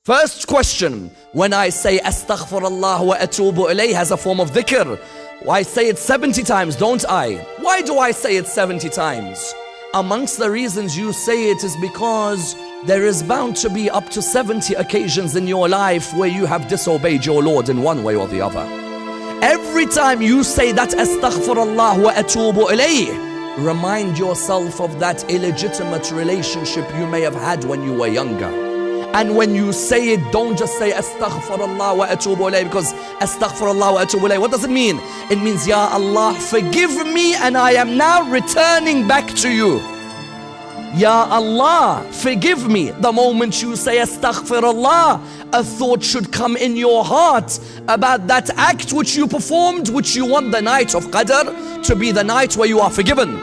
First question, when I say astaghfirullah wa atubu ilayh as a form of dhikr, I say it 70 times, don't I? Why do I say it 70 times? Amongst the reasons you say it is because there is bound to be up to 70 occasions in your life where you have disobeyed your Lord in one way or the other. Every time you say that astaghfirullah wa atubu ilayh, remind yourself of that illegitimate relationship you may have had when you were younger. And when you say it, don't just say astaghfirullah wa atubu ilayh, because astaghfirullah wa atubu ilayh, what does it mean? It means, Ya Allah, forgive me and I am now returning back to you. Ya Allah, forgive me. The moment you say astaghfirullah, a thought should come in your heart about that act which you performed, which you want the night of Qadr to be the night where you are forgiven.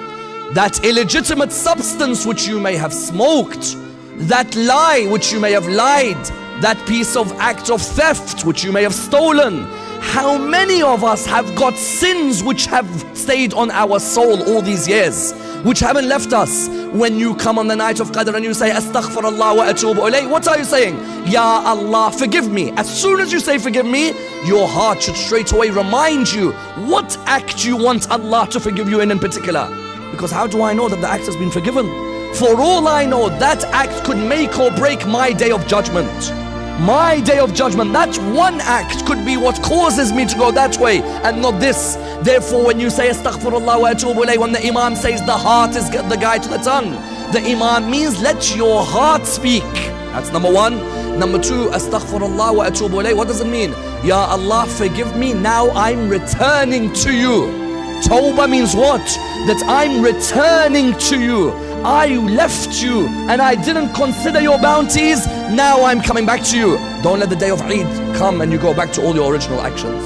That illegitimate substance which you may have smoked, that lie which you may have lied, that piece of act of theft which you may have stolen. How many of us have got sins which have stayed on our soul all these years, which haven't left us? When you come on the night of Qadr and you say astaghfirullah wa atubu ilayh, what are you saying? Ya Allah, forgive me. As soon as you say forgive me, your heart should straight away remind you what act you want Allah to forgive you in particular. Because how do I know that the act has been forgiven? For all I know, that act could make or break my day of judgment. My day of judgment, that one act could be what causes me to go that way and not this. Therefore, when you say astaghfirullah wa atubu ilayh, when the Imam says the heart is the guide to the tongue, the Imam means let your heart speak. That's number one. Number two, astaghfirullah wa atubu ilayh, what does it mean? Ya Allah, forgive me, now I'm returning to you. Tawbah means what? That I'm returning to you. I left you and I didn't consider your bounties. Now I'm coming back to you. Don't let the day of Eid come and you go back to all your original actions.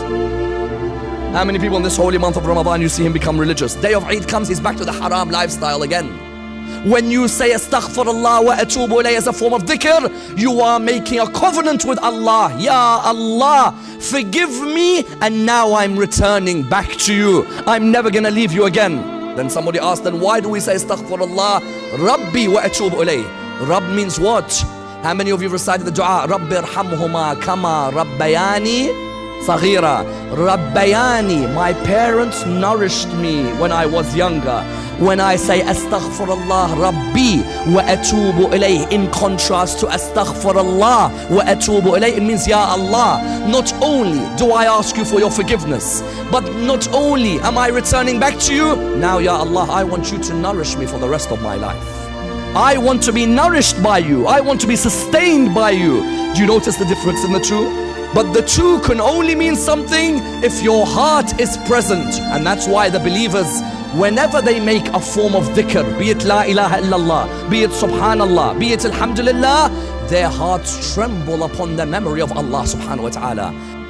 How many people in this holy month of Ramadan you see him become religious? Day of Eid comes, he's back to the haram lifestyle again. When you say astaghfirullah wa atubu ilayh as a form of dhikr, you are making a covenant with Allah. Ya Allah, forgive me and now I'm returning back to you. I'm never gonna leave you again. Then somebody asked, then why do we say astaghfirullah Rabbi wa atubu ilayh? Rabb means what? How many of you recited the dua? Rabbi irhamhuma kama rabbayani saghira. Rabbayani, my parents nourished me when I was younger. When I say astaghfirullah Rabbi wa atubu ilayh, in contrast to astaghfirullah wa atubu ilayh, it means, Ya Allah, not only do I ask you for your forgiveness, but not only am I returning back to you, now Ya Allah, I want you to nourish me for the rest of my life. I want to be nourished by you. I want to be sustained by you. Do you notice the difference in the two? But the two can only mean something if your heart is present. And that's why the believers, whenever they make a form of dhikr, be it la ilaha illallah, be it subhanallah, be it alhamdulillah, their hearts tremble upon the memory of Allah subhanahu wa ta'ala.